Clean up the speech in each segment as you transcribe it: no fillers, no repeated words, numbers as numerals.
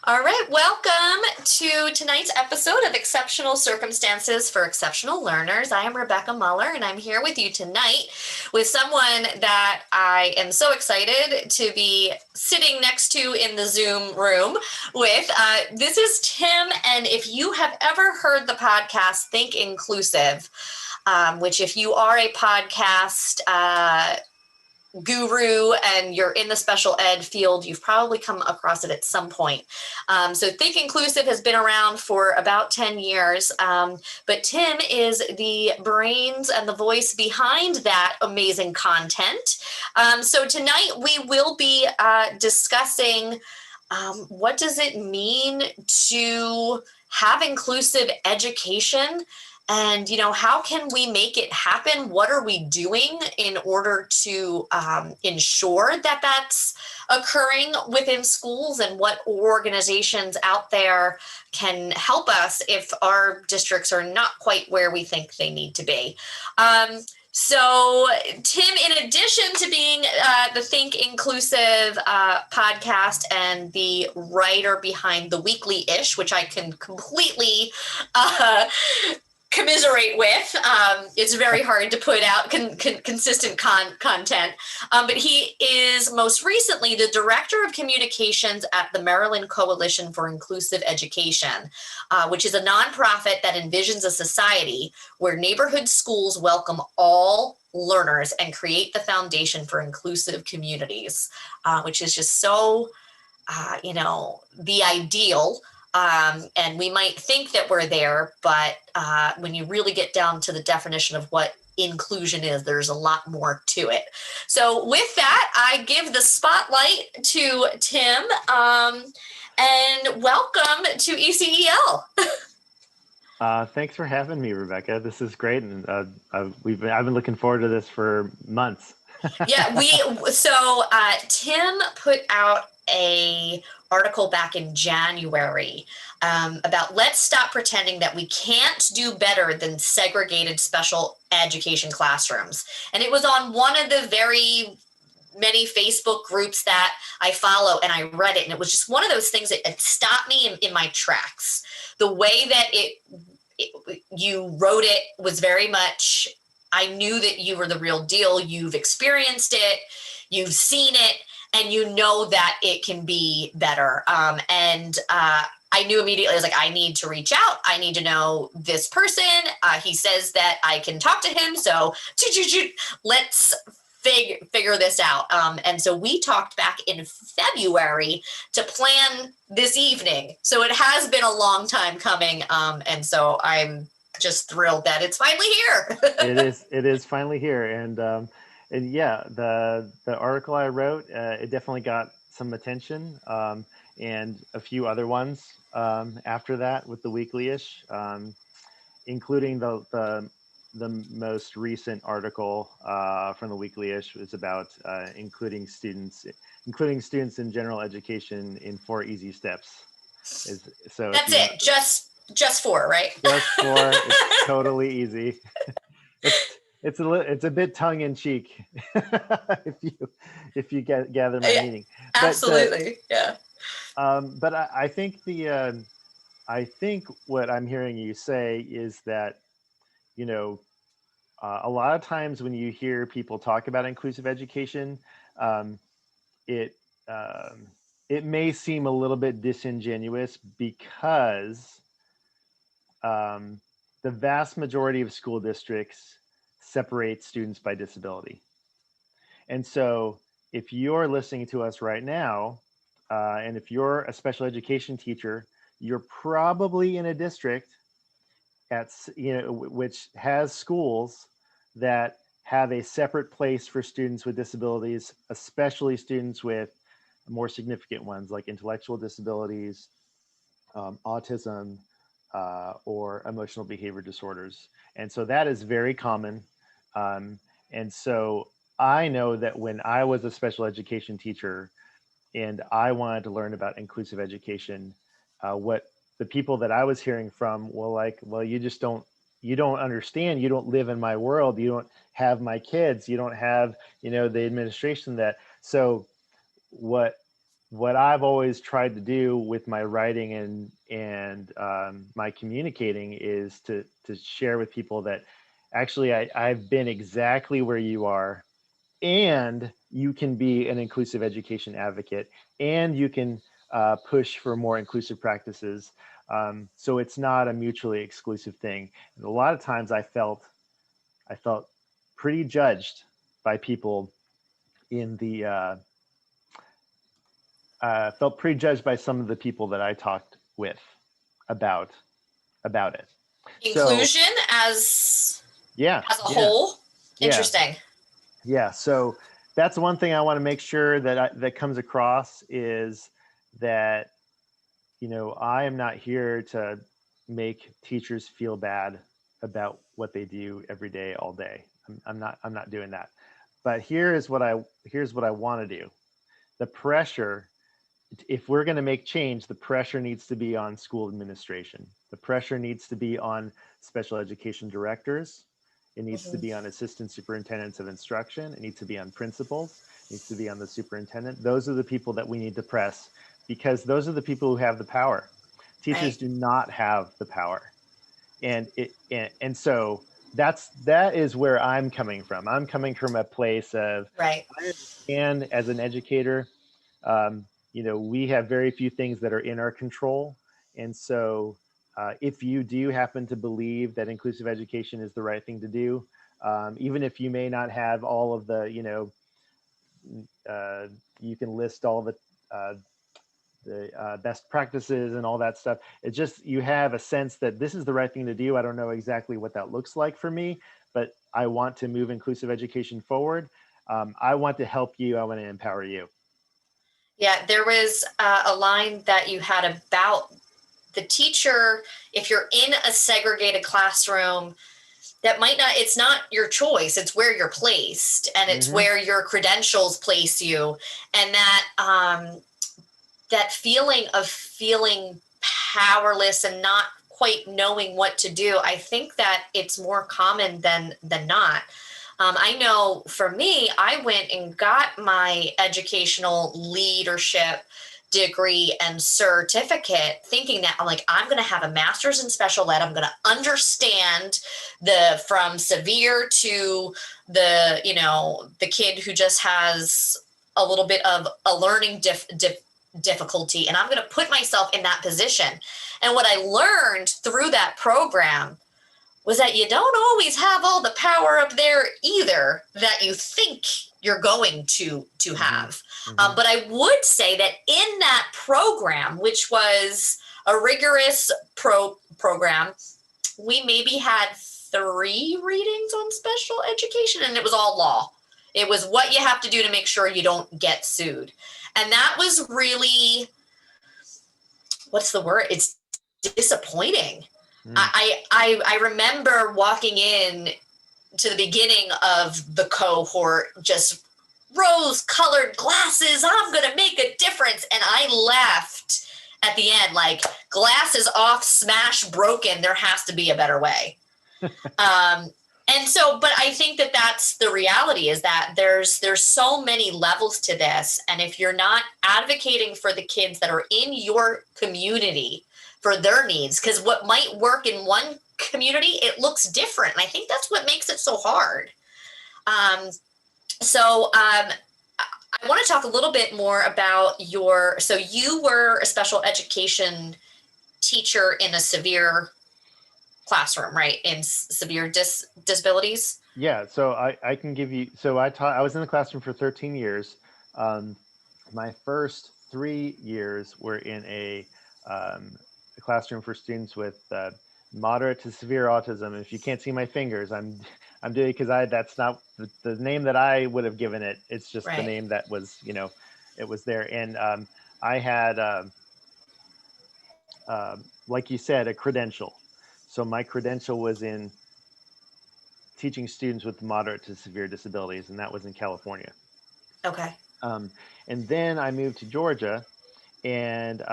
All right, welcome to tonight's episode of Exceptional Circumstances for Exceptional Learners. I am Rebecca Muller, and I'm here with you tonight with someone that I am so excited to be sitting next to in the Zoom room with. This is Tim, and if you have ever heard the podcast Think Inclusive, which if you are a podcast guru and you're in the special ed field, you've probably come across it at some point. So Think Inclusive has been around for about 10 years, but Tim is the brains and the voice behind that amazing content. So tonight we will be discussing what does it mean to have inclusive education, and, how can we make it happen? What are we doing in order to ensure that that's occurring within schools, and what organizations out there can help us if our districts are not quite where we think they need to be? So, Tim, in addition to being the Think Inclusive podcast and the writer behind the Weekly-ish, which I can completely commiserate with. It's very hard to put out consistent content. But he is most recently the Director of Communications at the Maryland Coalition for Inclusive Education, which is a nonprofit that envisions a society where neighborhood schools welcome all learners and create the foundation for inclusive communities, which is just so, the ideal. And we might think that we're there, but when you really get down to the definition of what inclusion is, there's a lot more to it. So with that, I give the spotlight to Tim, and welcome to ECEL. Thanks for having me, Rebecca. This is great, and I've been looking forward to this for months. Yeah, Tim put out a article back in January about let's stop pretending that we can't do better than segregated special education classrooms. And it was on one of the very many Facebook groups that I follow, and I read it, and it was just one of those things that it stopped me in my tracks. The way that you wrote it was very much, I knew that you were the real deal. You've experienced it, you've seen it, and you know that it can be better. I knew immediately, I was like, I need to reach out. I need to know this person. He says that I can talk to him. So let's figure this out. And so we talked back in February to plan this evening. So it has been a long time coming. And so I'm just thrilled that it's finally here. It is finally here. And yeah, the article I wrote, it definitely got some attention, and a few other ones after that with the Weekly-ish, including the most recent article from the Weekly-ish was about including students in general education in 4 easy steps. That's it. Just 4, right? Just 4. It's totally easy. It's a bit tongue in cheek if you gather my meaning. Absolutely, yeah. But I think I think what I'm hearing you say is that, a lot of times when you hear people talk about inclusive education, it may seem a little bit disingenuous because the vast majority of school districts separate students by disability. And so if you're listening to us right now, and if you're a special education teacher, you're probably in a district which has schools that have a separate place for students with disabilities, especially students with more significant ones like intellectual disabilities, autism, or emotional behavior disorders. And so that is very common. And so I know that when I was a special education teacher and I wanted to learn about inclusive education, what the people that I was hearing from were like, well, you don't understand. You don't live in my world. You don't have my kids. You don't have, the administration that. So what what I've always tried to do with my writing and my communicating is to share with people that actually I've been exactly where you are, and you can be an inclusive education advocate, and you can push for more inclusive practices. So it's not a mutually exclusive thing. And a lot of times I felt pretty judged by people in the felt prejudged by some of the people that I talked with about it. So Inclusion as yeah, a whole. yeah, Interesting. yeah. So that's one thing I want to make sure that comes across is that, I am not here to make teachers feel bad about what they do every day, all day. I'm not doing that. But here's what I want to do. The pressure, if we're going to make change, the pressure needs to be on school administration. The pressure needs to be on special education directors. It needs to Mhm. be on assistant superintendents of instruction. It needs to be on principals. It needs to be on the superintendent. Those are the people that we need to press, because those are the people who have the power. Teachers Right. do not have the power. And so that is where I'm coming from. I'm coming from a place of, Right. I understand as an educator, um, we have very few things that are in our control. And so if you do happen to believe that inclusive education is the right thing to do, even if you may not have all of the, you can list all uh, the best practices and all that stuff. It's just, you have a sense that this is the right thing to do. I don't know exactly what that looks like for me, but I want to move inclusive education forward. I want to help you. I want to empower you. Yeah, there was a line that you had about the teacher. If you're in a segregated classroom, that might not, it's not your choice, it's where you're placed, and it's Mm-hmm. where your credentials place you. And that feeling of feeling powerless and not quite knowing what to do, I think that it's more common than not. I know for me, I went and got my educational leadership degree and certificate thinking that I'm going to have a master's in special ed. I'm going to understand the from severe to the kid who just has a little bit of a learning difficulty, and I'm going to put myself in that position. And what I learned through that program was that you don't always have all the power up there either that you think you're going to Mm-hmm. have. Mm-hmm. But I would say that in that program, which was a rigorous program, we maybe had 3 readings on special education, and it was all law. It was what you have to do to make sure you don't get sued. And that was really, what's the word? It's disappointing. Mm. I remember walking in to the beginning of the cohort, just rose colored glasses. I'm going to make a difference. And I left at the end like, glasses off, smash, broken. There has to be a better way. And so, but I think that that's the reality, is that there's so many levels to this. And if you're not advocating for the kids that are in your community for their needs, because what might work in one community, it looks different. And I think that's what makes it so hard. So I want to talk a little bit more about so you were a special education teacher in a severe classroom, right? In severe disabilities. Yeah, so I can give you, so I was in the classroom for 13 years. Um, my first 3 years were in a classroom for students with moderate to severe autism. And if you can't see my fingers, I'm doing, because that's not the name that I would have given it. It's just the Right. name that was, it was there. And I had, like you said, a credential. So my credential was in teaching students with moderate to severe disabilities, and that was in California. Okay. Um, and then I moved to Georgia, and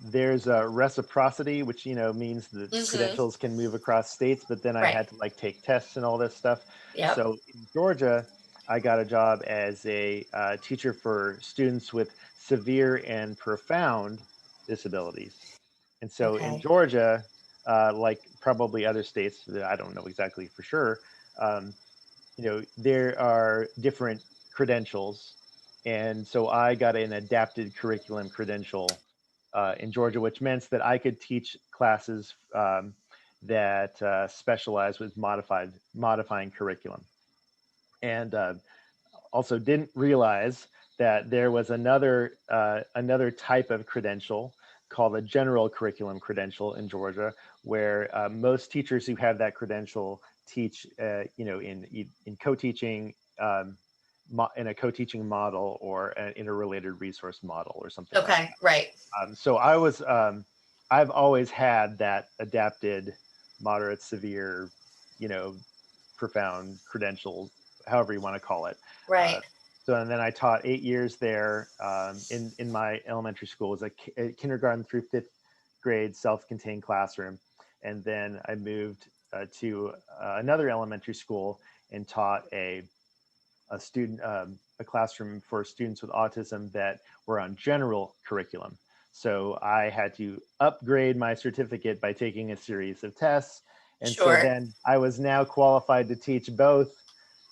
there's a reciprocity, which means that Mm-hmm. credentials can move across states. But then I Right. had to like take tests and all this stuff. Yep. So in Georgia, I got a job as a teacher for students with severe and profound disabilities. And so in Okay. Georgia, like probably other states that I don't know exactly for sure, um, there are different credentials. And so I got an adapted curriculum credential in Georgia, which meant that I could teach classes that specialize with modifying curriculum. And also didn't realize that there was another type of credential called a general curriculum credential in Georgia, where most teachers who have that credential teach, in co-teaching, in a co-teaching model or an interrelated resource model or something like Okay. Right. that. I've always had that adapted, moderate, severe, you know, profound credential, however you want to call it. Uh, Right. and then I taught 8 years there in my elementary school. It was a kindergarten through fifth grade self-contained classroom. And then I moved to another elementary school and taught a classroom for students with autism that were on general curriculum. So I had to upgrade my certificate by taking a series of tests. And so Sure. then I was now qualified to teach both,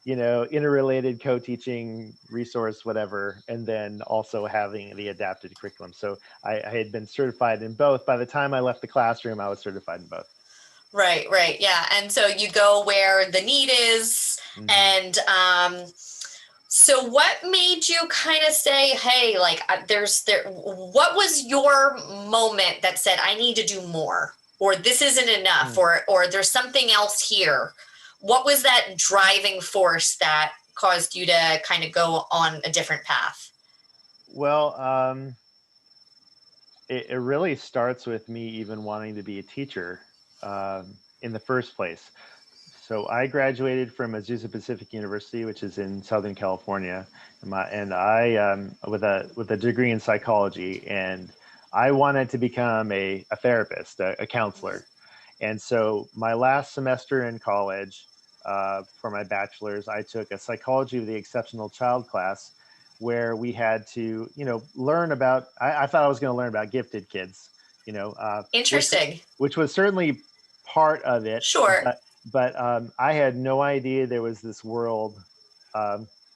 interrelated co-teaching resource, whatever, and then also having the adapted curriculum. So I had been certified in both. By the time I left the classroom, I was certified in both. Right. Right. Yeah. And so you go where the need is, Mm-hmm. and so what made you kind of say, hey, like what was your moment that said, I need to do more, or this isn't enough, or there's something else here? What was that driving force that caused you to kind of go on a different path? Well, it really starts with me even wanting to be a teacher in the first place. So I graduated from Azusa Pacific University, which is in Southern California, and I with a degree in psychology, and I wanted to become a therapist, a counselor. And so my last semester in college, for my bachelor's, I took a psychology of the exceptional child class, where we had to, learn about. I thought I was going to learn about gifted kids, you know, uh, which Interesting. which was certainly part of it, Sure. but I had no idea there was this world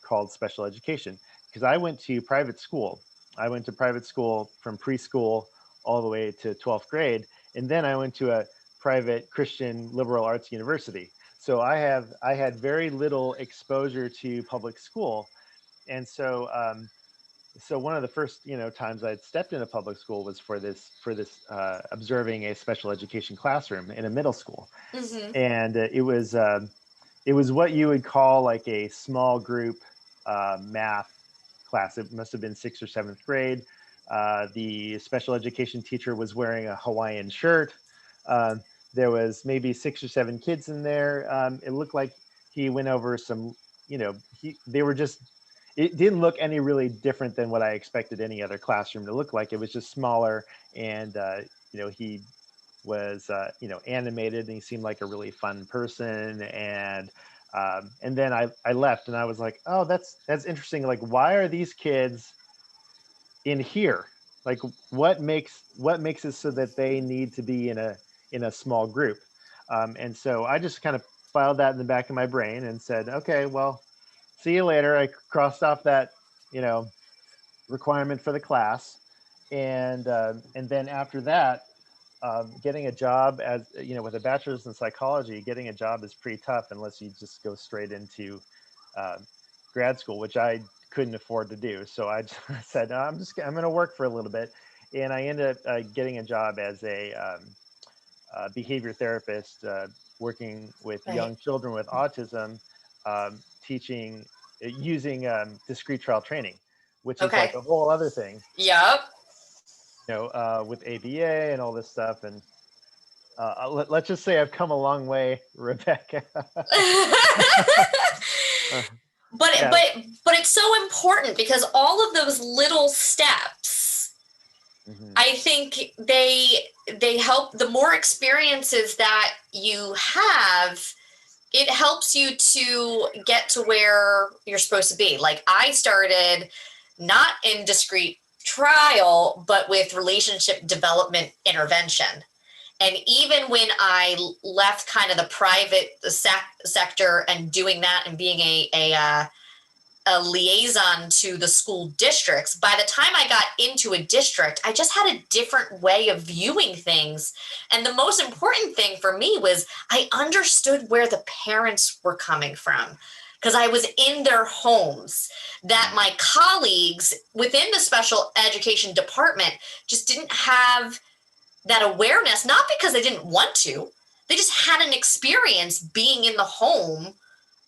called special education, because I went to private school. I went to private school from preschool all the way to 12th grade, and then I went to a private Christian liberal arts university. So I had very little exposure to public school, and so one of the first times I'd stepped into public school was for this observing a special education classroom in a middle school, Hmm. and it was what you would call like a small group math class. It must have been sixth or seventh grade. The special education teacher was wearing a Hawaiian shirt. Um, there was maybe 6 or 7 kids in there. It looked like he went over some, they were just, it didn't look any really different than what I expected any other classroom to look like. It was just smaller, and he was animated, and he seemed like a really fun person. And then I left, and I was like, oh, that's interesting. Like, why are these kids in here? Like, what makes it so that they need to be in a small group? And so I just kind of filed that in the back of my brain and said, okay, well, see you later. I crossed off that you know requirement for the class, and then after that, getting a job as with a bachelor's in psychology, getting a job is pretty tough unless you just go straight into uh, grad school, which I couldn't afford to do. So I just said, no, I'm going to work for a little bit, and I ended up getting a job as a behavior therapist, working with Right. young children with autism, teaching using discrete trial training, which is like Okay. a whole other thing, Yep. with ABA and all this stuff. And let's just say I've come a long way, Rebecca. Uh, but yeah. but but it's so important because all of those little steps, Hmm. I think they help. The more experiences that you have, it helps you to get to where you're supposed to be. Like I started not in discrete trial, but with relationship development intervention. And even when I left kind of the private sector and doing that and being a liaison to the school districts, by the time I got into a district, I just had a different way of viewing things. And the most important thing for me was I understood where the parents were coming from because I was in their homes, that my colleagues within the special education department just didn't have that awareness, not because they didn't want to, they just had an experience being in the home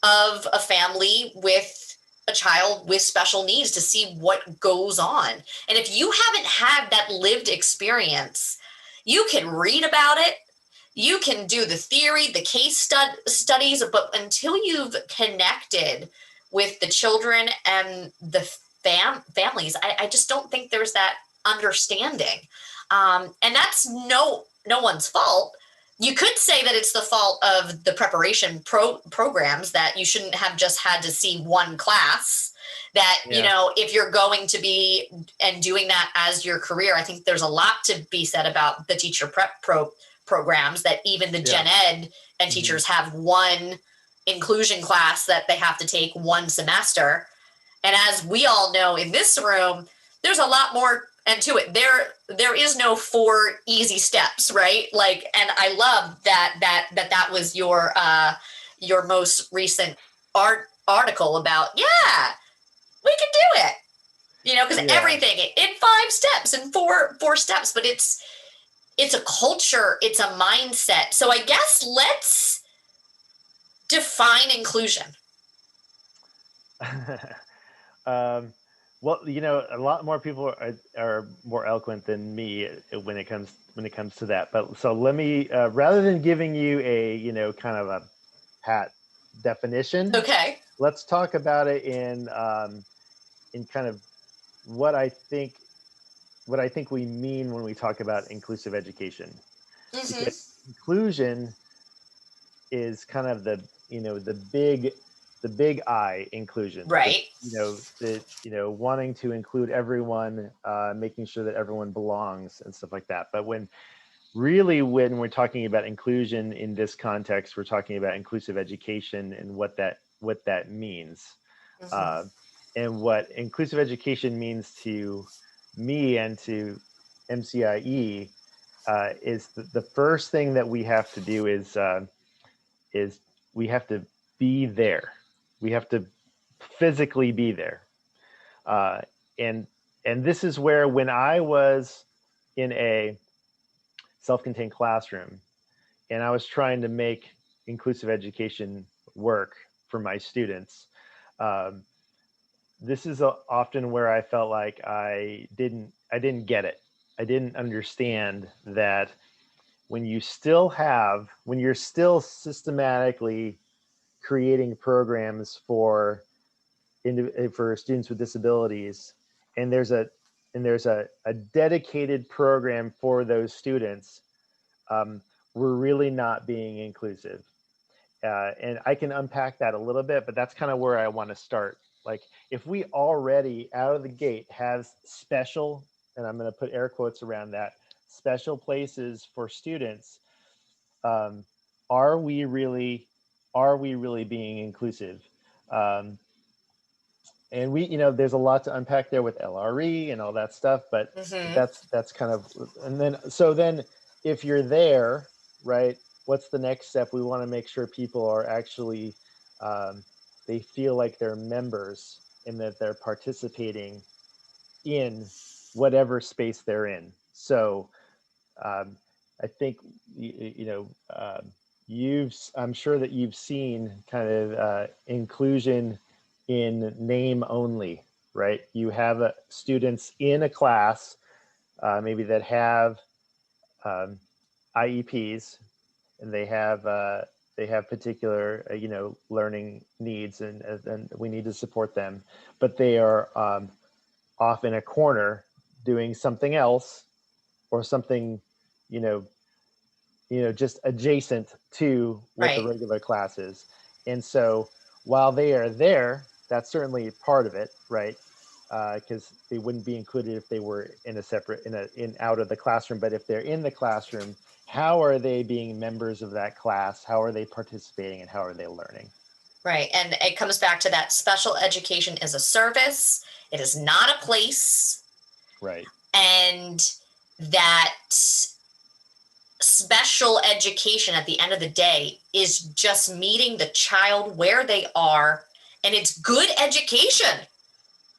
of a family with a child with special needs to see what goes on. And if you haven't had that lived experience, you can read about it, you can do the theory, the case studies, but until you've connected with the children and the families, I just don't think there's that understanding. And that's no one's fault. You could say that it's the fault of the preparation programs, that you shouldn't have just had to see one class, that, Yeah. you know, if you're going to be and doing that as your career, I think there's a lot to be said about the teacher prep programs, that even the gen ed and teachers have one inclusion class that they have to take one semester. And as we all know in this room, there's a lot more and to it. There is no 4 easy steps, right? Like, and I love that was your most recent article about, yeah, we can do it. You know, because everything in 5 steps and four steps, but it's a culture, it's a mindset. So I guess let's define inclusion. Well, you know, a lot more people are more eloquent than me when it comes to that. But so let me, rather than giving you a, you know, kind of a pat definition, Okay. let's talk about it in kind of what I think we mean when we talk about inclusive education. Mm-hmm. Because inclusion is kind of the, you know, the big I inclusion, Right. wanting to include everyone, making sure that everyone belongs and stuff like that. But when we're talking about inclusion in this context, we're talking about inclusive education and what that means. Mm-hmm. And what inclusive education means to me and to MCIE is the first thing that we have to do is we have to be there. We have to physically be there. Uh, and this is where, when I was in a self-contained classroom and I was trying to make inclusive education work for my students, this is often where I felt like I didn't get it. I didn't understand that when you're still systematically creating programs for students with disabilities, and there's a dedicated program for those students, we're really not being inclusive. And I can unpack that a little bit, but that's kind of where I want to start. Like, if we already out of the gate have special, and I'm going to put air quotes around that, special places for students, are we really being inclusive? Um, and there's a lot to unpack there with LRE and all that stuff, but Mm-hmm. that's kind of, and then if you're there, right, what's the next step? We want to make sure people are actually, they feel like they're members and that they're participating in whatever space they're in. So I think, I'm sure that you've seen kind of inclusion in name only, right? You have students in a class, maybe that have IEPs, and they have particular learning needs, and we need to support them, but they are off in a corner doing something else, or something, just adjacent to what the Right. regular class is. And so while they are there, that's certainly part of it, right? Because they wouldn't be included if they were in a separate, in out of the classroom. But if they're in the classroom, how are they being members of that class? How are they participating, and how are they learning? Right. And it comes back to that special education is a service. It is not a place. Right. And that special education at the end of the day is just meeting the child where they are. And it's good education.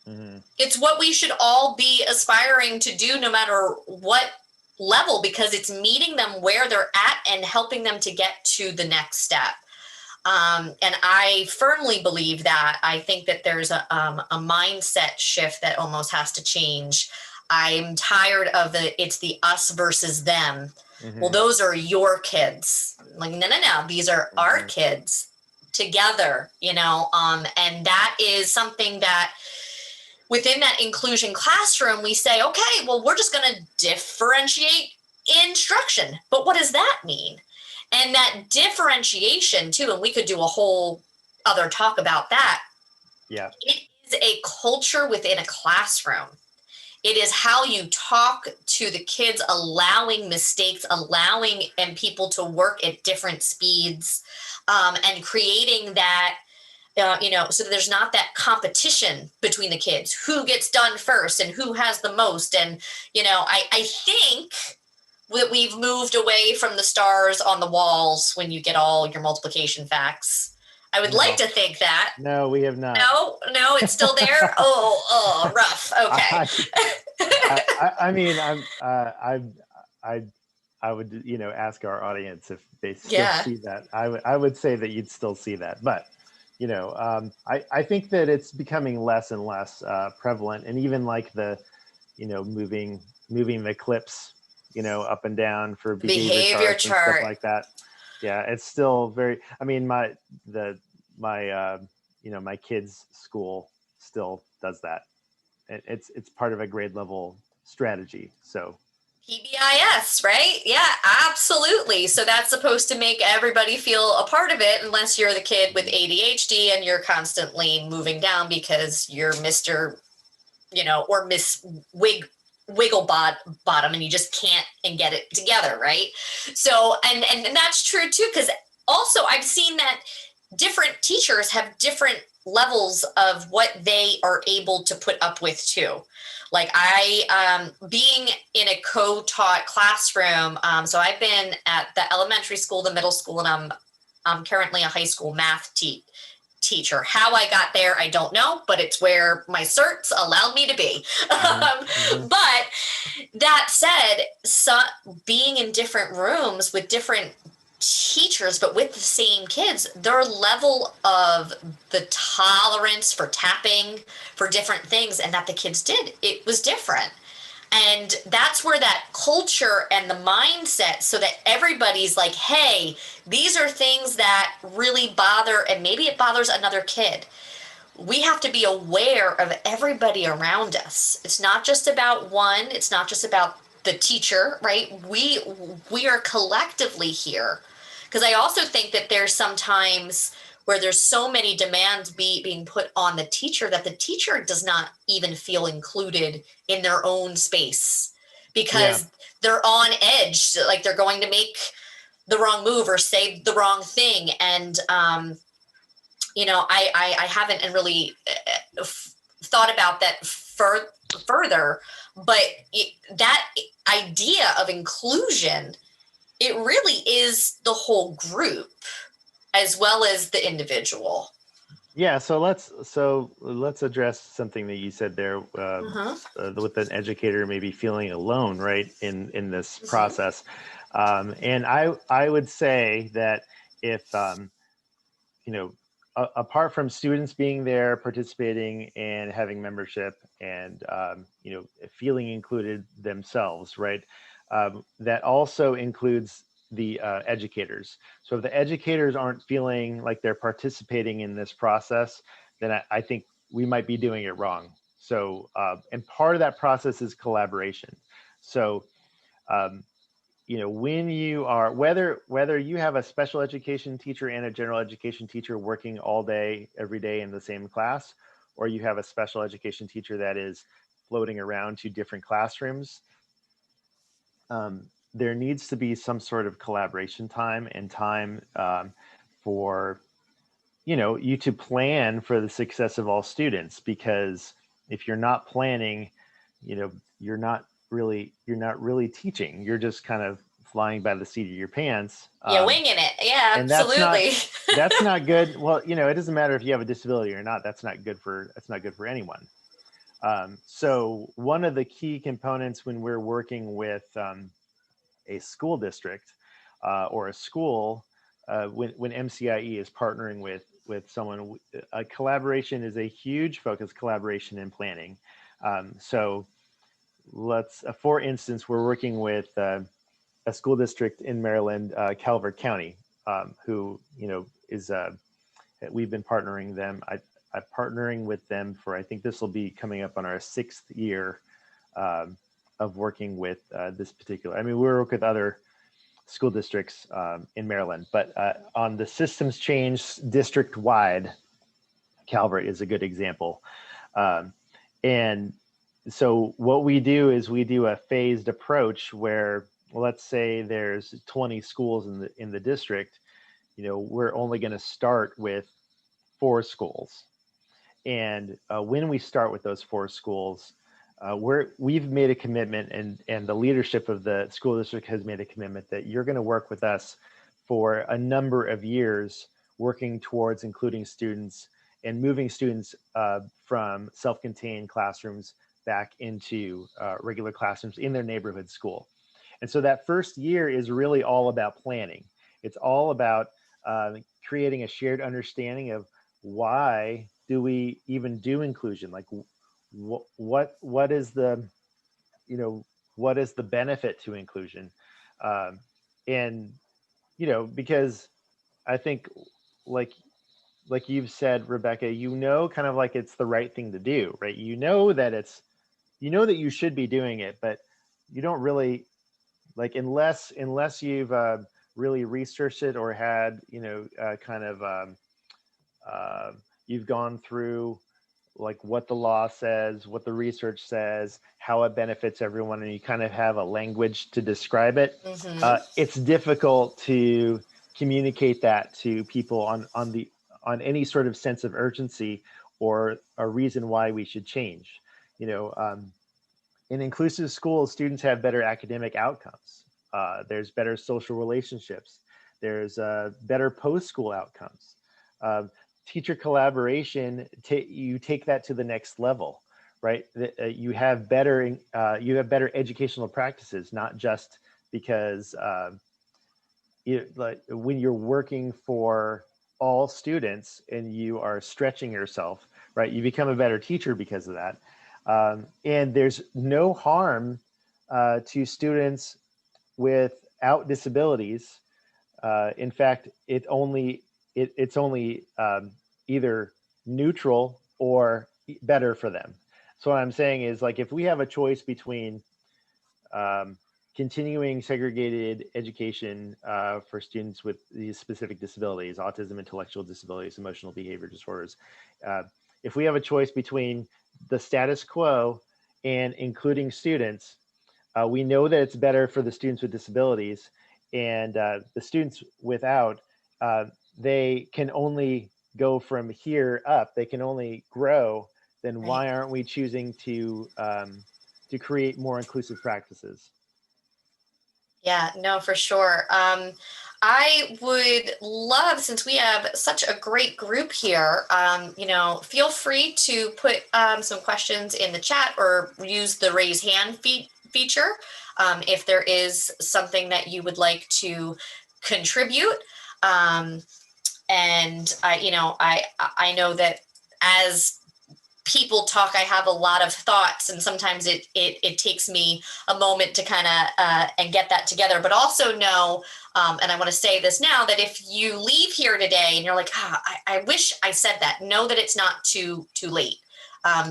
Mm-hmm. It's what we should all be aspiring to do no matter what level, because it's meeting them where they're at and helping them to get to the next step. And I firmly believe that. I think that there's a mindset shift that almost has to change. I'm tired of it's the us versus them. Well, Mm-hmm. those are your kids. Like, no, no, no. These are our Mm-hmm. kids together, and that is something that within that inclusion classroom, we say, okay, well, we're just going to differentiate instruction. But what does that mean? And that differentiation, too, and we could do a whole other talk about that. Yeah. It is a culture within a classroom. It is how you talk to the kids, allowing mistakes, allowing and people to work at different speeds, and creating that so there's not that competition between the kids, who gets done first and who has the most. And, I think that we've moved away from the stars on the walls when you get all your multiplication facts. I would like No, to think that. no, we have not. No, it's still there. Oh, rough. Okay. I mean, I would, ask our audience if they still Yeah. see that. I would say that you'd still see that, but I think that it's becoming less and less prevalent, and even like the, moving the clips, up and down for The behavior behavior charts and stuff chart. like that. Yeah, it's still very. I mean, my kids' school still does that. It's part of a grade level strategy. So PBIS, right? Yeah, absolutely. So that's supposed to make everybody feel a part of it, unless you're the kid with ADHD and you're constantly moving down because you're Mr., or Miss Bottom, and you just can't and get it together, right? So, and that's true too, because also I've seen that different teachers have different levels of what they are able to put up with too. Like being in a co-taught classroom, so I've been at the elementary school, the middle school, and I'm currently a high school math teacher. How I got there, I don't know, but it's where my certs allowed me to be. mhm, mhm. But that said, being in different rooms with different teachers, but with the same kids, their level of the tolerance for tapping, for different things, and that the kids did, it was different. And that's where that culture and the mindset, so that everybody's like, hey, these are things that really bother, and maybe it bothers another kid. We have to be aware of everybody around us. It's not just about one, it's not just about the teacher, right? We are collectively here. Because I also think that there's sometimes where there's so many demands being put on the teacher that the teacher does not even feel included in their own space, Yeah. because they're on edge, like they're going to make the wrong move or say the wrong thing. And I haven't and really thought about that further, but that idea of inclusion, it really is the whole group as well as the individual. Yeah, so let's address something that you said there, Uh-huh. with an educator maybe feeling alone, right, in this Mm-hmm. process. And I would say that if you know apart from students being there, participating and having membership, and feeling included themselves, right, that also includes the educators. So if the educators aren't feeling like they're participating in this process, then I think we might be doing it wrong. So and part of that process is collaboration. So um, when you are, whether you have a special education teacher and a general education teacher working all day, every day in the same class, or you have a special education teacher that is floating around to different classrooms, there needs to be some sort of collaboration time and time for you to plan for the success of all students. Because if you're not planning, you're not really teaching. You're just kind of flying by the seat of your pants. Yeah, winging it. Yeah, And absolutely. that's not good. Well, it doesn't matter if you have a disability or not. That's not good for anyone. So one of the key components when we're working with a school district or a school, when MCIE is partnering with someone, collaboration is a huge focus. Collaboration and planning. So let's, for instance, we're working with a school district in Maryland, Calvert County, who is we've been partnering them. I'm partnering with them for, I think this will be coming up on our 6th year of working with this particular. I mean, we work with other school districts in Maryland, but on the systems change district wide, Calvert is a good example. And so what we do is we do a phased approach where, let's say there's 20 schools in the district. We're only going to start with 4 schools. And when we start with those 4 schools, we've made a commitment, and the leadership of the school district has made a commitment that you're going to work with us for a number of years, working towards including students and moving students from self-contained classrooms back into regular classrooms in their neighborhood school. And so that first year is really all about planning. It's all about creating a shared understanding of why do we even do inclusion? Like what is the what is the benefit to inclusion? And because I think like you've said, Rebecca, kind of like it's the right thing to do, right? That that you should be doing it, but you don't really, like, unless you've really researched it or had kind of you've gone through like what the law says, what the research says, how it benefits everyone, and you kind of have a language to describe it. Mm-hmm. It's difficult to communicate that to people on any sort of sense of urgency or a reason why we should change. In inclusive schools, students have better academic outcomes. There's better social relationships. There's better post-school outcomes. Teacher collaboration, you take that to the next level, right? You have better educational practices, not just because like when you're working for all students and you are stretching yourself, right? You become a better teacher because of that. And there's no harm to students without disabilities. In fact, it's only either neutral or better for them. So what I'm saying is, like, if we have a choice between continuing segregated education for students with these specific disabilities, autism, intellectual disabilities, emotional behavior disorders, if we have a choice between the status quo and including students, we know that it's better for the students with disabilities, and the students without, they can only go from here up. They can only grow. Then why aren't we choosing to create more inclusive practices? Yeah, no, for sure. I would love, since we have such a great group here, feel free to put some questions in the chat or use the raise hand feature if there is something that you would like to contribute. And I know that as people talk, I have a lot of thoughts, and sometimes it takes me a moment to kind of and get that together. But also know, and I want to say this now, that if you leave here today and you're like, I wish I said that, know that it's not too late.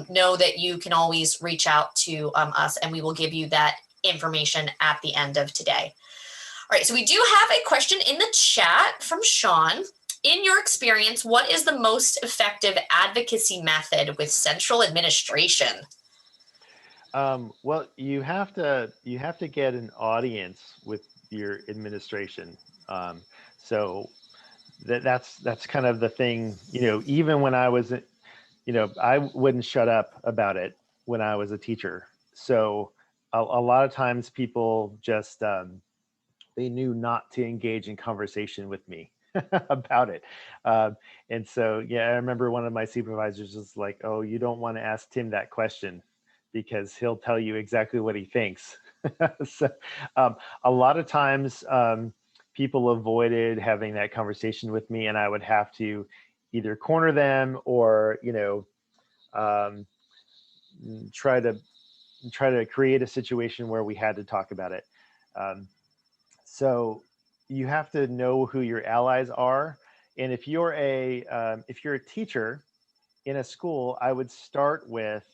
Know that you can always reach out to us, and we will give you that information at the end of today. right, so we do have a question in the chat from Sean. In your experience, what is the most effective advocacy method with central administration? Well, you have to get an audience with your administration. So that's kind of the thing. Even when I was, I wouldn't shut up about it when I was a teacher. So a lot of times people just they knew not to engage in conversation with me about it. And so, yeah, I remember one of my supervisors was like, "Oh, you don't want to ask Tim that question because he'll tell you exactly what he thinks." So, a lot of times, people avoided having that conversation with me, and I would have to either corner them or, um, try to create a situation where we had to talk about it. Um, so you have to know who your allies are, and if you're a teacher in a school, I would start with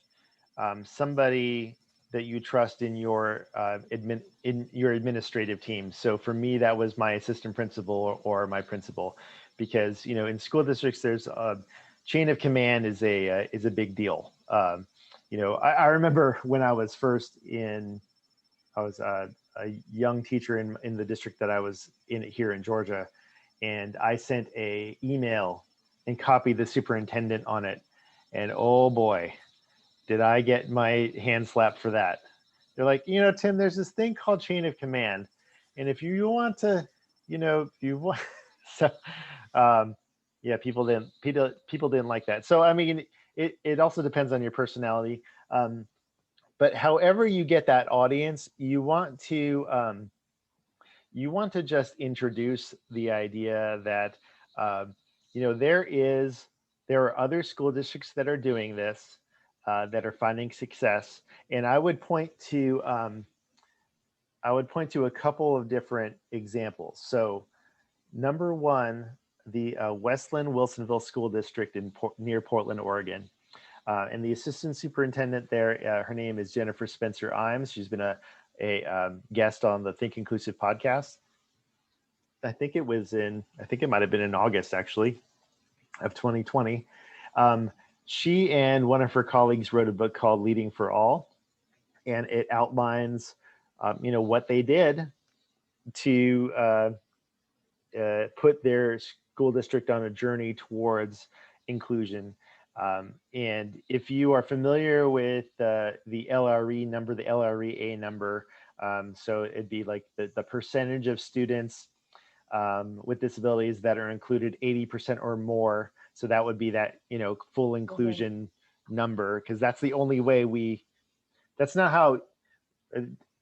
somebody that you trust in your administrative team. So for me, that was my assistant principal or my principal, because in school districts there's a chain of command is a big deal. I remember when I was a young teacher in the district that I was in here in Georgia, and I sent a email and copied the superintendent on it. And oh boy, did I get my hand slapped for that. They're like, Tim, there's this thing called chain of command. And if you want to, if you want, so yeah, people didn't like that. So, I mean, it also depends on your personality. But however you get that audience, you want to just introduce the idea that there are other school districts that are doing this, that are finding success, and I would point to a couple of different examples. So number one, the Westland Wilsonville School District near Portland, Oregon. And the assistant superintendent there, her name is Jennifer Spencer Imes. She's been a guest on the Think Inclusive podcast. I think it might have been in August, actually, of 2020. She and one of her colleagues wrote a book called Leading for All, and it outlines, what they did to put their school district on a journey towards inclusion. And if you are familiar with the LRE number, the LREA number, so it'd be like the percentage of students with disabilities that are included 80% or more. So that would be that, full inclusion number, because that's the only way that's not how,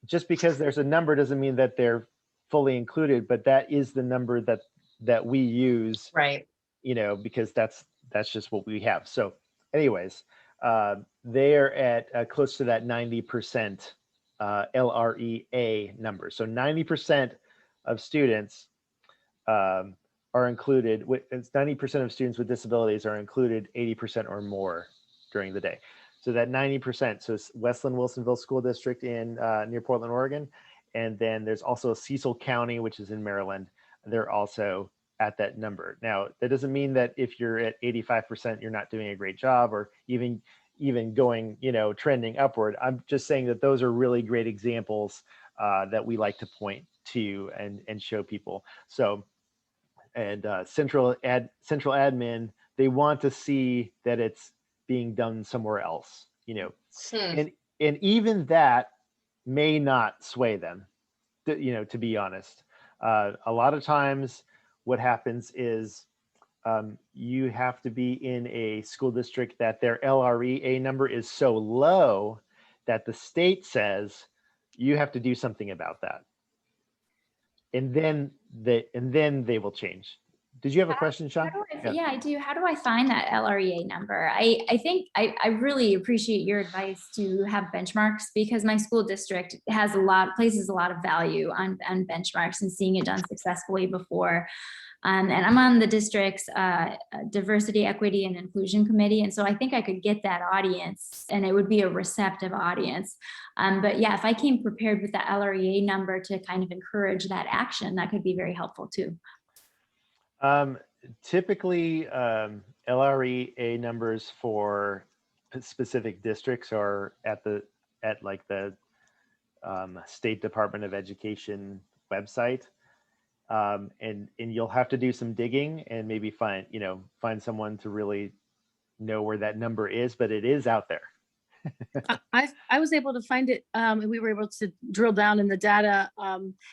just because there's a number doesn't mean that they're fully included, but that is the number that we use, Right. because that's just what we have. So anyways, they're at close to that 90% LREA number. So 90% of students are included. 90% of students with disabilities are included 80% or more during the day. So that 90%, so it's Westland Wilsonville School District in near Portland, Oregon. And then there's also Cecil County, which is in Maryland. They're also at that number. Now, that doesn't mean that if you're at 85%, you're not doing a great job, or even going, trending upward. I'm just saying that those are really great examples that we like to point to and show people. So, and central admin, they want to see that it's being done somewhere else, and even that may not sway them, to be honest. A lot of times what happens is you have to be in a school district that their LREA number is so low that the state says you have to do something about that. And then they will change. Did you have a question, Sean? Yeah, I do. How do I find that LREA number? I think I really appreciate your advice to have benchmarks, because my school district places a lot of value on benchmarks and seeing it done successfully before. And I'm on the district's diversity, equity, and inclusion committee. And so I think I could get that audience, and it would be a receptive audience. But yeah, if I came prepared with the LREA number to kind of encourage that action, that could be very helpful too. Typically, LREA numbers for specific districts are at like the State Department of Education website, and you'll have to do some digging and maybe find someone to really know where that number is, but it is out there. I was able to find it, and we were able to drill down in the data.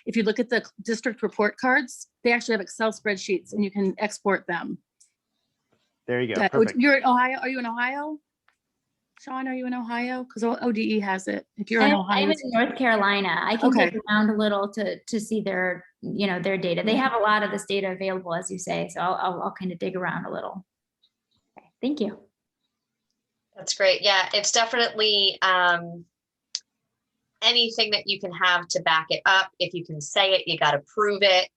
If you look at the district report cards, they actually have Excel spreadsheets, and you can export them. There you go. Perfect. You're in Ohio. Are you in Ohio? Sean, are you in Ohio? Because ODE has it. If you're in Ohio, I'm in North Carolina. I can Okay. dig around a little to see their data. They have a lot of this data available, as you say. So I'll kind of dig around a little. Okay, thank you. That's great. Yeah, it's definitely anything that you can have to back it up. If you can say it, you got to prove it.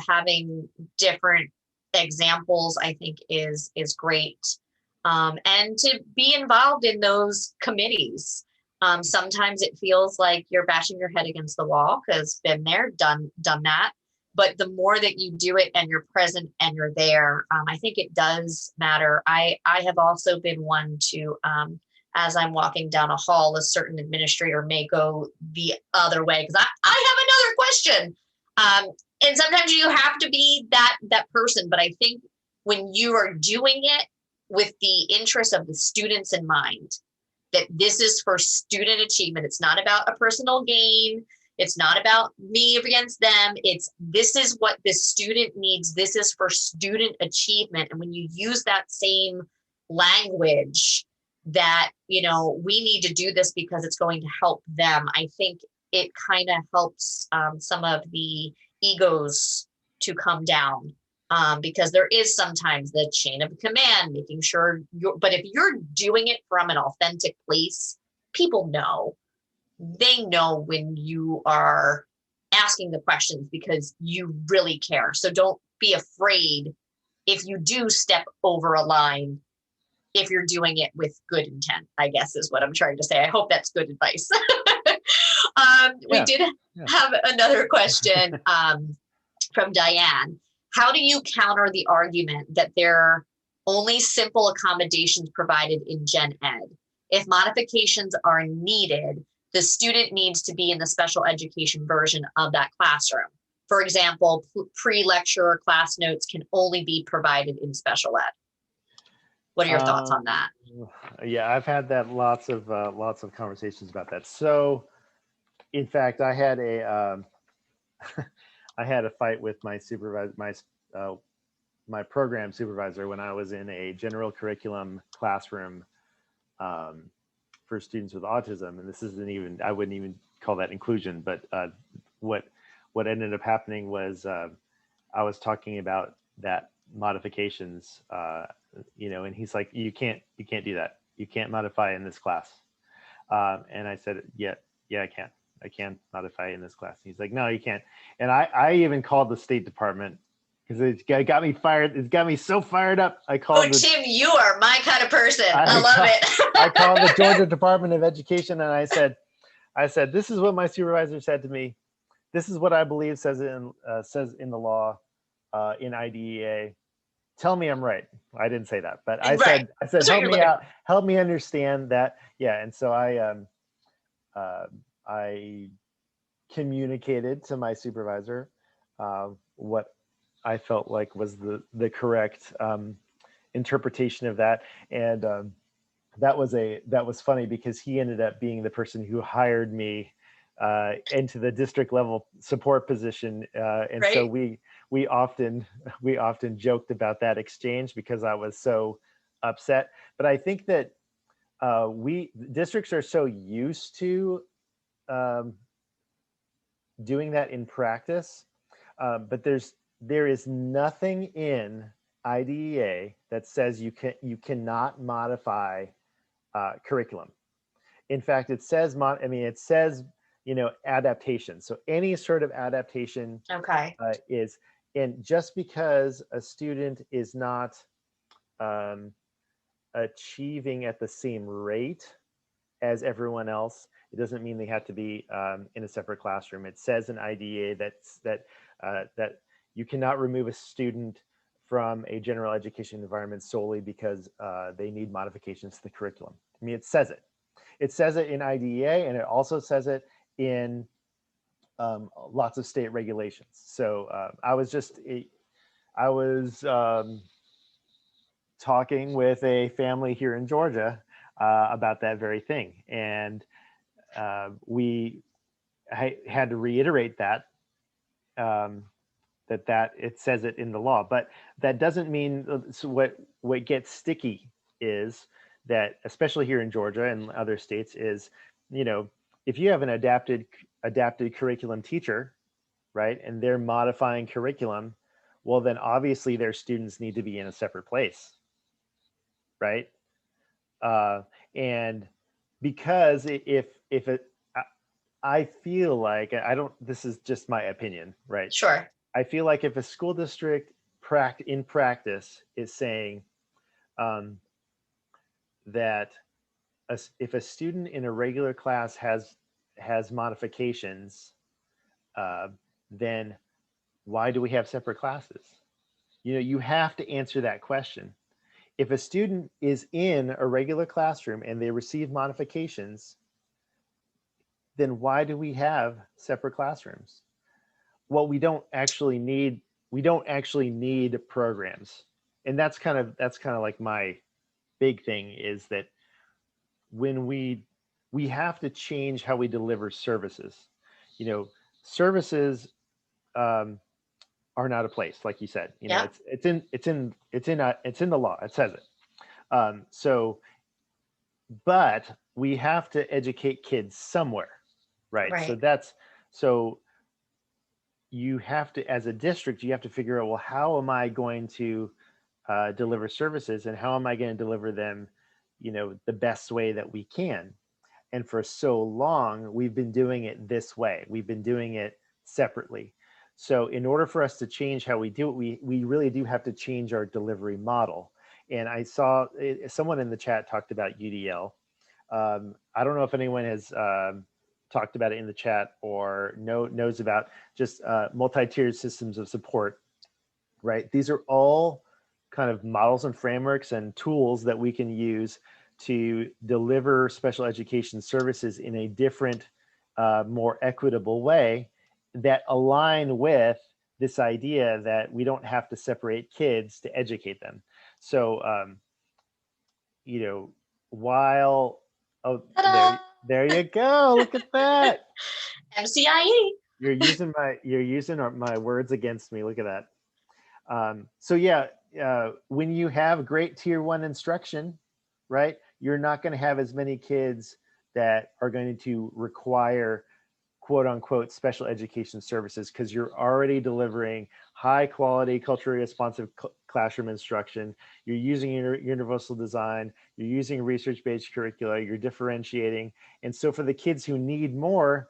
Having different examples, I think is great. And to be involved in those committees. Sometimes it feels like you're bashing your head against the wall, because been there, done that. But the more that you do it and you're present and you're there, I think it does matter. I have also been one to, as I'm walking down a hall, a certain administrator may go the other way because I have another question. And sometimes you have to be that person. But I think when you are doing it with the interest of the students in mind, that this is for student achievement. It's not about a personal gain. It's not about me against them. This is what the student needs. This is for student achievement. And when you use that same language that, we need to do this because it's going to help them, I think it kind of helps some of the egos to come down. Because there is sometimes the chain of command, making sure but if you're doing it from an authentic place, people know. They know when you are asking the questions because you really care. So don't be afraid if you do step over a line, if you're doing it with good intent, I guess is what I'm trying to say. I hope that's good advice. We did have another question from Diane. How do you counter the argument that there are only simple accommodations provided in Gen Ed? If modifications are needed, the student needs to be in the special education version of that classroom. For example, pre-lecture class notes can only be provided in special ed. What are your thoughts on that? Yeah, I've had that lots of conversations about that. So, in fact, I had a fight with my supervisor, my program supervisor, when I was in a general curriculum classroom for students with autism. And this isn't even, I wouldn't even call that inclusion, but what ended up happening was I was talking about that modifications, and he's like, you can't do that. You can't modify in this class. And I said, yeah, I can modify in this class. And he's like, no, you can't. And I even called the State Department because it got me fired. It got me so fired up. I called. Tim, you are my kind of person. I love it. I called the Georgia Department of Education and I said, this is what my supervisor said to me. This is what I believe says in the law, in IDEA. Tell me I'm right. I didn't say that, but I said, help me out, help me understand that. Yeah. And so I communicated to my supervisor what I felt like was the correct interpretation of that. And that was funny because he ended up being the person who hired me into the district level support position. And so we often joked about that exchange because I was so upset. But I think that districts are so used to doing that in practice, but there is nothing in IDEA that says you cannot modify curriculum. In fact, it says adaptation. So any sort of adaptation Okay. is, and just because a student is not achieving at the same rate as everyone else, it doesn't mean they have to be in a separate classroom. It says in IDEA that you cannot remove a student from a general education environment solely because they need modifications to the curriculum. I mean, it says it. It says it in IDEA, and it also says it in lots of state regulations. So I was talking with a family here in Georgia about that very thing, and I had to reiterate that that it says it in the law, but that doesn't mean. So what gets sticky is that, especially here in Georgia and other states, is if you have an adapted curriculum teacher, right, and they're modifying curriculum, well, then obviously their students need to be in a separate place, right? And because I feel like, I don't, this is just my opinion, right? Sure. I feel like if a school district in practice is saying that if a student in a regular class has modifications, then why do we have separate classes? You have to answer that question. If a student is in a regular classroom and they receive modifications, then why do we have separate classrooms? Well, we don't actually need programs. And that's kind of like my big thing, is that when we have to change how we deliver services. Services are not a place, like you said. Yeah. It's in the law. It says it. But we have to educate kids somewhere, right? Right. So you have to, as a district, you have to figure out, well, how am I going to deliver services, and how am I going to deliver them, the best way that we can? And for so long, we've been doing it this way. We've been doing it separately. So in order for us to change how we do it, we really do have to change our delivery model. And I saw someone in the chat talked about UDL. I don't know if anyone has talked about it in the chat or knows about just multi-tiered systems of support, right? These are all kind of models and frameworks and tools that we can use to deliver special education services in a different, more equitable way that align with this idea that we don't have to separate kids to educate them. So, while, there you go, look at that. MCIE. You're using my words against me. Look at that. So yeah, when you have great tier 1 instruction, right, you're not going to have as many kids that are going to require quote unquote special education services, because you're already delivering high quality, culturally responsive classroom instruction. You're using universal design, you're using research-based curricula, you're differentiating. And so for the kids who need more,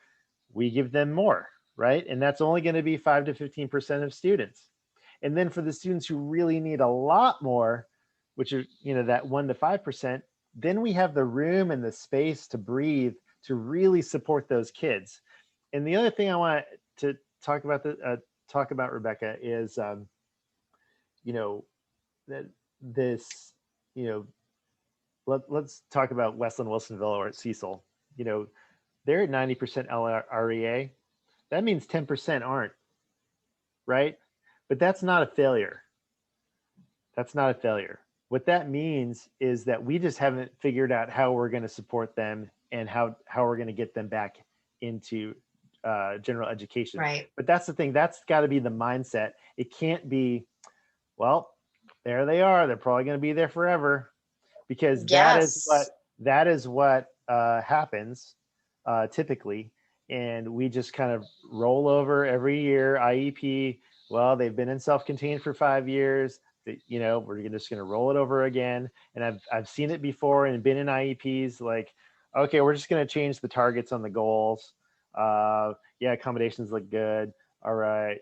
we give them more, right? And that's only going to be 5 to 15% of students. And then for the students who really need a lot more, which are, that 1 to 5%, then we have the room and the space to breathe to really support those kids. And the other thing I want to talk about, Rebecca, is, that this, let's talk about Westland, Wilsonville, or Cecil. They're at 90% LREA. That means 10% aren't, right? But that's not a failure. That's not a failure. What that means is that we just haven't figured out how we're going to support them and how we're going to get them back into general education. Right. But that's the thing. That's got to be the mindset. It can't be, well, there they are. They're probably going to be there forever, because Yes. that is what happens typically. And we just kind of roll over every year. IEP, well, they've been in self-contained for 5 years. We're just going to roll it over again. And I've seen it before and been in IEPs, like, okay, we're just going to change the targets on the goals. Yeah, accommodations look good. All right.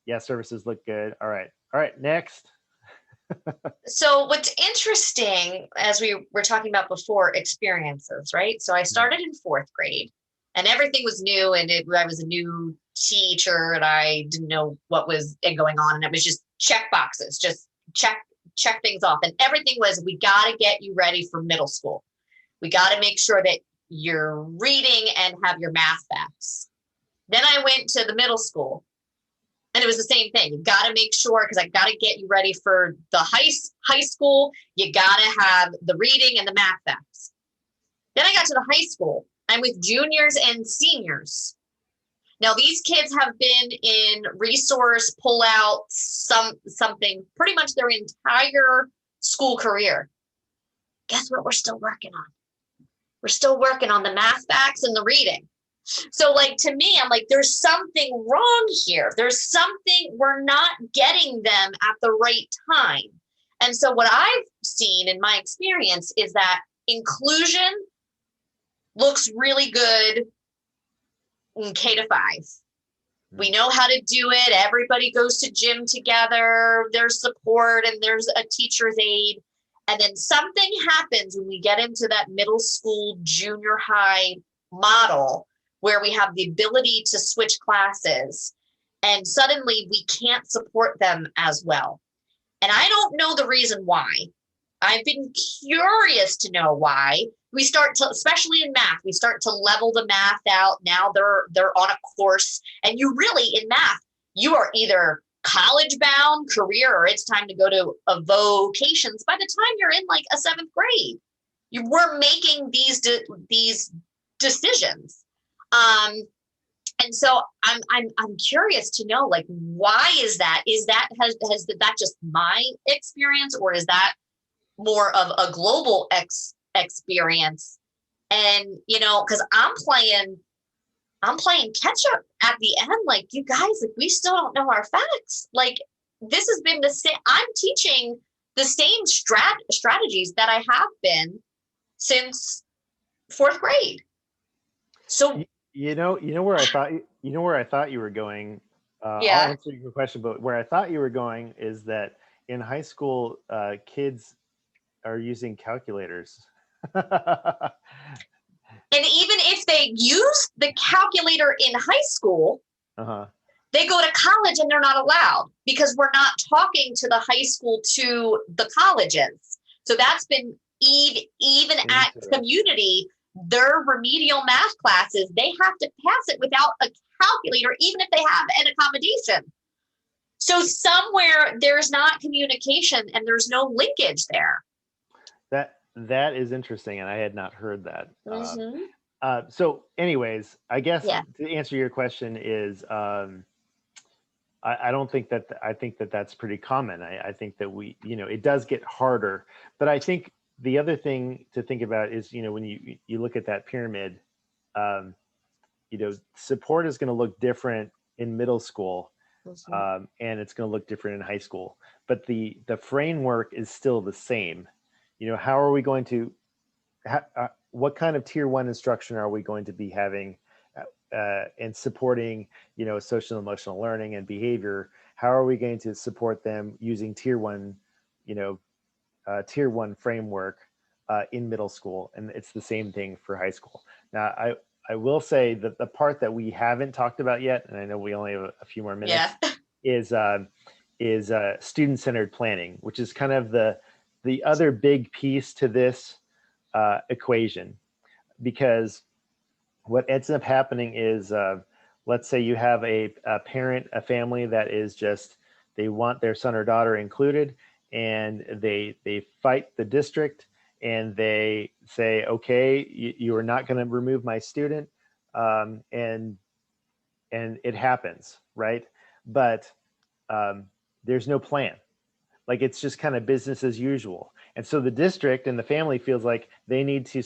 Yeah, services look good. All right. All right, next. So what's interesting, as we were talking about before, experiences, right? So I started in fourth grade and everything was new, and I was a new teacher and I didn't know what was going on. And it was just check boxes, just check things off. And everything was, we got to get you ready for middle school. We got to make sure that you're reading and have your math facts. Then I went to the middle school. And it was the same thing. You got to make sure, because I got to get you ready for the high school. You got to have the reading and the math facts. Then I got to the high school. I'm with juniors and seniors. Now these kids have been in resource pullout something pretty much their entire school career. Guess what? We're still working on. We're still working on the math facts and the reading. So like, to me, I'm like, there's something wrong here. There's something, we're not getting them at the right time. And so what I've seen in my experience is that inclusion looks really good in K to 5. We know how to do it. Everybody goes to gym together. There's support and there's a teacher's aide. And then something happens when we get into that middle school, junior high model, where we have the ability to switch classes, and suddenly we can't support them as well. And I don't know the reason why. I've been curious to know why. We start to, especially in math, we start to level the math out. Now they're on a course, and you really, in math, you are either college bound, career, or it's time to go to a vocations by the time you're in like a 7th grade. You were making these decisions. And so I'm curious to know, like, why is that? Is that has that just my experience, or is that more of a global experience? And you know, because I'm playing catch up at the end. Like, you guys, like, we still don't know our facts. Like, this has been the same. I'm teaching the same strategies that I have been since 4th grade. So. You know where I thought you were going. Yeah. I'll answer your question, but where I thought you were going is that in high school, kids are using calculators. And even if they use the calculator in high school, they go to college and they're not allowed, because we're not talking to the high school to the colleges. So that's been even at community. Their remedial math classes, they have to pass it without a calculator, even if they have an accommodation. So somewhere there's not communication and there's no linkage there. That is interesting, and I had not heard that. Mm-hmm. So anyways, I guess to answer your question is, I don't think that, I think that that's pretty common. I think that it does get harder, but I think the other thing to think about is, when you look at that pyramid, support is going to look different in middle school, and it's going to look different in high school, but the framework is still the same. How are we going to, what kind of tier 1 instruction are we going to be having and supporting, social and emotional learning and behavior? How are we going to support them using tier 1, tier 1 framework in middle school? And it's the same thing for high school. Now, I will say that the part that we haven't talked about yet, and I know we only have a few more minutes, is student-centered planning, which is kind of the other big piece to this equation. Because what ends up happening is, let's say you have a parent, a family that is just, they want their son or daughter included, and they fight the district, and they say, okay, you are not going to remove my student, and it happens, right? But there's no plan. Like, it's just kind of business as usual. And so the district and the family feels like they need to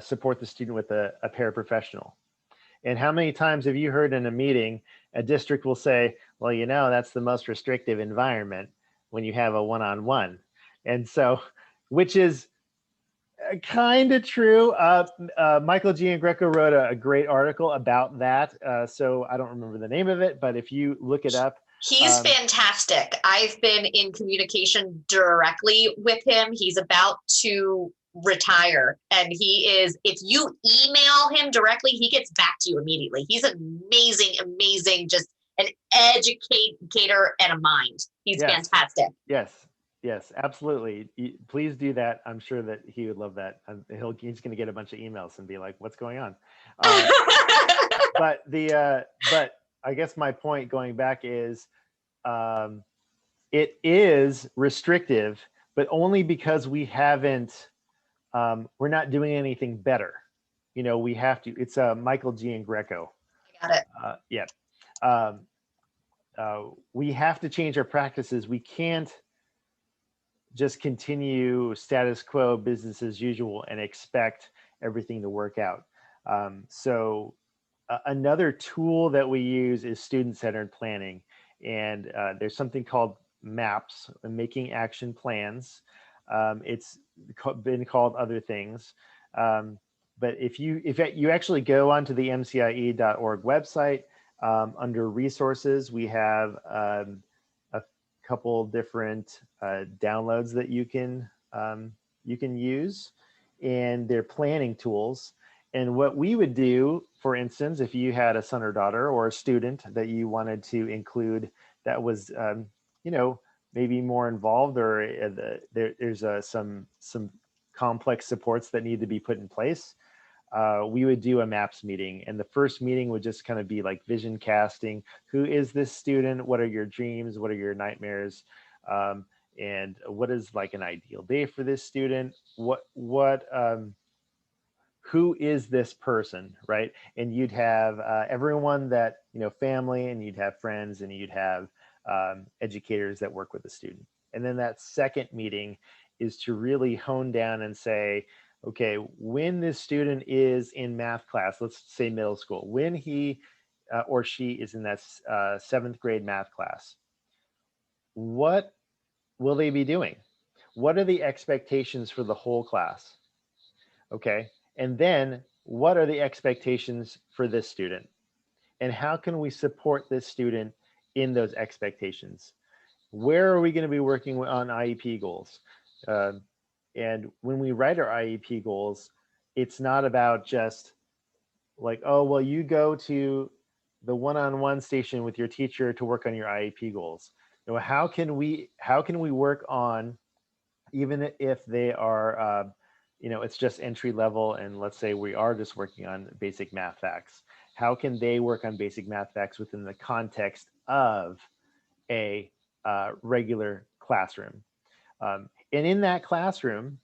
support the student with a paraprofessional. And how many times have you heard in a meeting, a district will say, well, that's the most restrictive environment when you have a one-on-one. And so, which is Kind of true. Michael Giangreco wrote a great article about that. So I don't remember the name of it, but if you look it up, He's fantastic. I've been in communication directly with him. He's about to retire, and he is, if you email him directly, he gets back to you immediately. He's amazing, just an educator and a mind. He's fantastic. Yes, absolutely. Please do that. I'm sure that he would love that. He's going to get a bunch of emails and be like, "What's going on?" But I guess my point going back is, it is restrictive, but only because we haven't, we're not doing anything better. You know, we have to. It's Michael Giangreco. I got it. We have to change our practices. We can't just continue status quo, business as usual, and expect everything to work out. Another tool that we use is student-centered planning. And there's something called MAPS, Making Action Plans. It's been called other things. But if you actually go onto the mcie.org website, under resources, we have a couple different downloads that you can use, and they're planning tools. And what we would do, for instance, if you had a son or daughter or a student that you wanted to include that was, maybe more involved, or there's some complex supports that need to be put in place, we would do a MAPS meeting. And the first meeting would just kind of be like vision casting. Who is this student? What are your dreams? What are your nightmares? And what is like an ideal day for this student? Who is this person, right? And you'd have everyone that, family, and you'd have friends, and you'd have educators that work with the student. And then that second meeting is to really hone down and say, okay, when this student is in math class, let's say middle school, when he or she is in that 7th grade math class, what will they be doing? What are the expectations for the whole class? Okay. And then what are the expectations for this student? And how can we support this student in those expectations? Where are we going to be working on IEP goals? And when we write our IEP goals, it's not about just like, oh, well, you go to the one-on-one station with your teacher to work on your IEP goals. How can we work on, even if they are, it's just entry level, and let's say we are just working on basic math facts. How can they work on basic math facts within the context of a regular classroom? And in that classroom,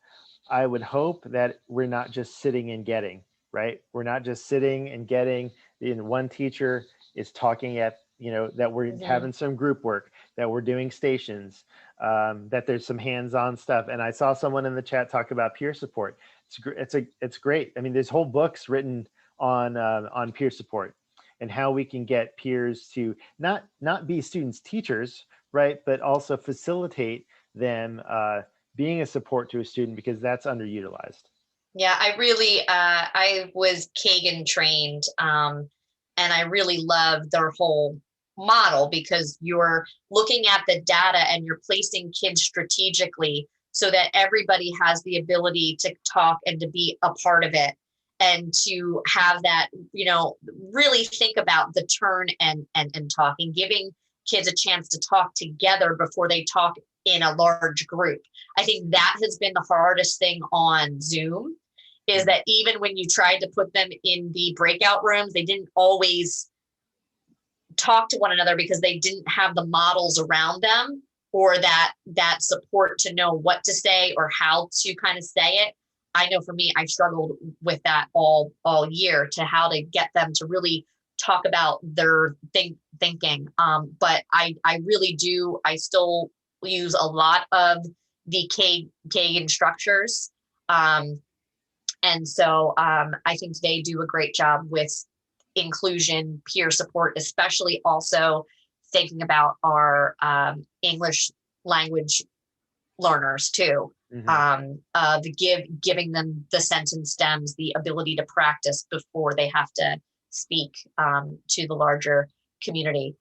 I would hope that we're not just sitting and getting, right? We're not just sitting and getting, one teacher is talking at, that we're having some group work, that we're doing stations, that there's some hands-on stuff. And I saw someone in the chat talk about peer support. It's great. I mean, there's whole books written on peer support and how we can get peers to not be students' teachers, right? But also facilitate them being a support to a student, because that's underutilized. Yeah, I was Kagan trained, and I really love their whole model, because you're looking at the data and you're placing kids strategically so that everybody has the ability to talk and to be a part of it, and to have that, really think about the turn and talking, giving kids a chance to talk together before they talk in a large group. I think that has been the hardest thing on Zoom, is that even when you tried to put them in the breakout rooms, they didn't always talk to one another because they didn't have the models around them, or that support to know what to say or how to kind of say it. I know for me, I struggled with that all year, to how to get them to really talk about their thinking. But I really do. I still use a lot of the Kagan structures. And so I think they do a great job with inclusion, peer support, especially also thinking about our English language learners too. of giving them the sentence stems, the ability to practice before they have to speak to the larger community.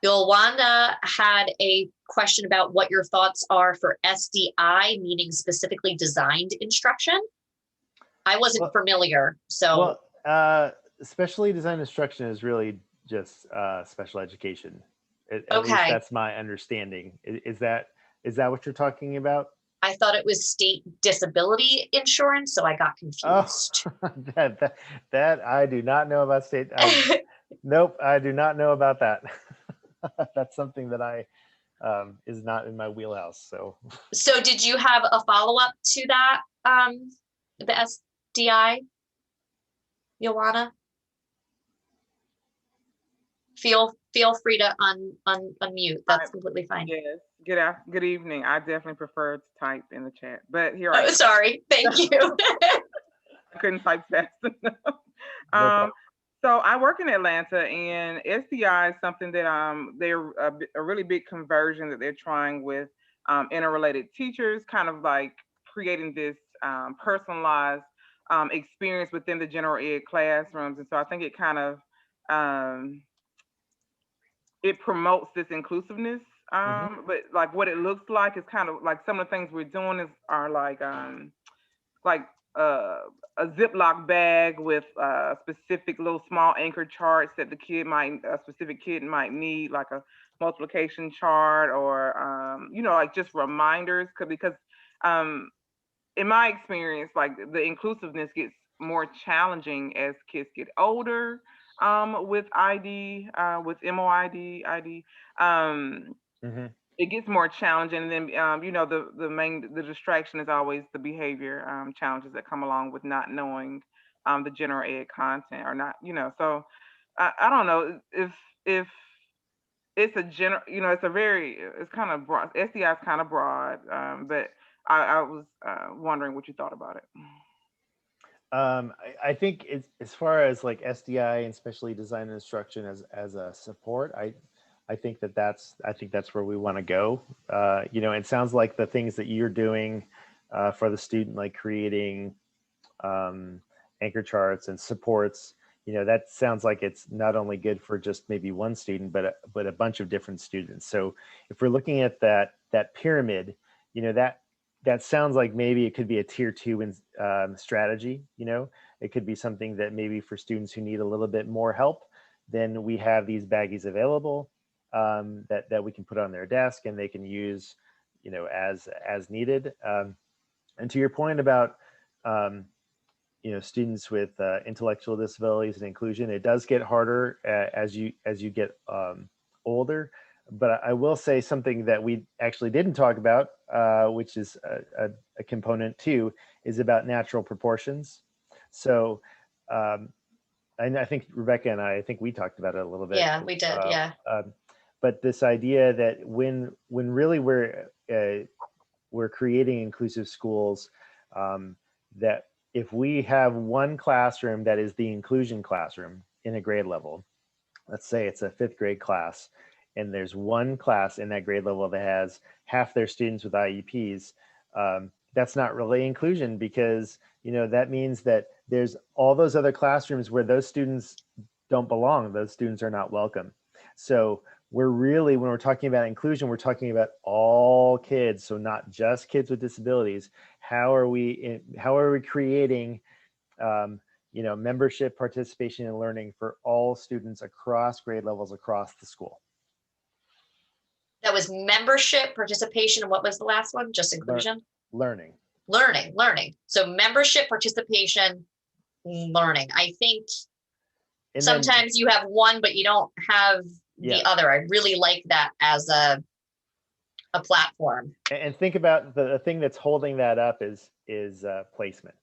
Yolanda had a question about what your thoughts are for SDI, meaning specifically designed instruction. I wasn't familiar, so. Well, specially designed instruction is really just special education. At least that's my understanding. Is that what you're talking about? I thought it was state disability insurance, so I got confused. Oh, that I do not know about state. Nope, I do not know about that. That's something that is not in my wheelhouse. So did you have a follow-up to that, the SDI, Joanna? Feel free to unmute. That's completely fine. Yes. Good evening. I definitely prefer to type in the chat, but here I am. Sorry. Thank you. I couldn't type fast enough. So I work in Atlanta, and SDI is something that they're a really big conversion that they're trying with interrelated teachers, kind of like creating this personalized experience within the general ed classrooms. And so I think it kind of it promotes this inclusiveness. But like what it looks like is kind of like some of the things we're doing are like a Ziploc bag with specific little small anchor charts that a specific kid might need, like a multiplication chart or like just reminders, because in my experience, like the inclusiveness gets more challenging as kids get older with with MOID, ID. It gets more challenging, and then the distraction is always the behavior challenges that come along with not knowing the general ed content, or not, so I don't know if it's a general, it's kind of broad. SDI is kind of broad, but I was wondering what you thought about it. I think as far as like SDI and specially designed instruction as a support, I think that's where we want to go. It sounds like the things that you're doing for the student, like creating anchor charts and supports, that sounds like it's not only good for just maybe one student, but a bunch of different students. So if we're looking at that pyramid, that sounds like maybe it could be a tier 2 strategy. It could be something that maybe for students who need a little bit more help, then we have these baggies available that we can put on their desk and they can use, as needed. And to your point about, students with intellectual disabilities and inclusion, it does get harder as you get older. But I will say something that we actually didn't talk about, which is a component too, is about natural proportions. So I think Rebecca and I think we talked about it a little bit. Yeah, we did. Yeah. But this idea that when really we're creating inclusive schools, that if we have one classroom that is the inclusion classroom in a grade level, let's say it's a 5th grade class, and there's one class in that grade level that has half their students with IEPs, that's not really inclusion, because that means that there's all those other classrooms where those students don't belong. Those students are not welcome. So we're really, when we're talking about inclusion, we're talking about all kids, so not just kids with disabilities. How are we creating membership, participation, and learning for all students across grade levels across the school? That was membership, participation, and what was the last one? Just inclusion? Learning. So membership, participation, learning. I think sometimes you have one, but you don't have the other. I really like that as a platform. And think about the thing that's holding that up is placement.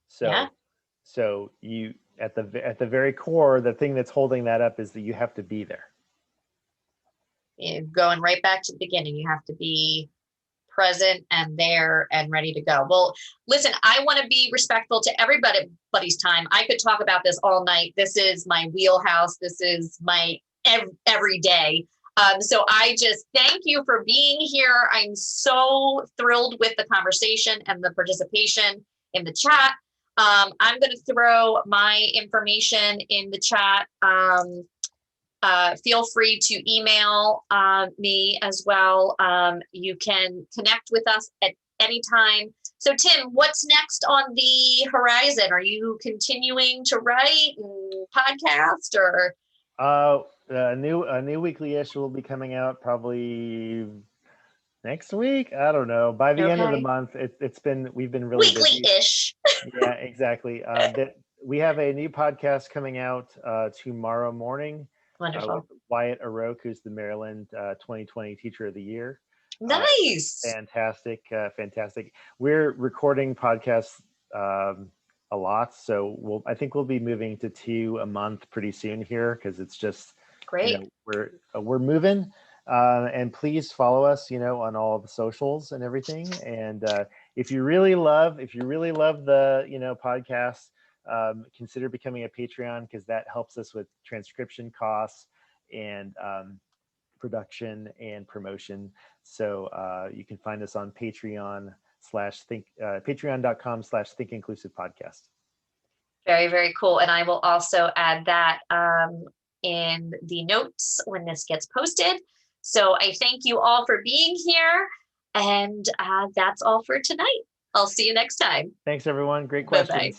So you at the very core, the thing that's holding that up is that you have to be there. Going right back to the beginning, you have to be present and there and ready to go. Well, listen, I want to be respectful to everybody's time. I could talk about this all night. This is my wheelhouse. This is my every day. So I just thank you for being here. I'm so thrilled with the conversation and the participation in the chat. I'm going to throw my information in the chat. Feel free to email me as well. You can connect with us at any time. So Tim, what's next on the horizon? Are you continuing to write and podcast, or? A new weekly issue will be coming out probably next week. I don't know. By the end of the month, we've been really busy. Weekly-ish. Yeah, exactly. We have a new podcast coming out tomorrow morning. Wonderful. With Wyatt Aroke, who's the Maryland 2020 Teacher of the Year. Nice. Fantastic. We're recording podcasts a lot, so I think we'll be moving to 2 a month pretty soon here, because it's just great. We're moving. And please follow us, on all of the socials and everything. And if you really love the podcast, consider becoming a Patreon, because that helps us with transcription costs and production and promotion. So you can find us on patreon.com/thinkinclusivepodcast. Very, very cool. And I will also add that in the notes when this gets posted. So I thank you all for being here. And that's all for tonight. I'll see you next time. Thanks, everyone. Great questions. Bye-bye.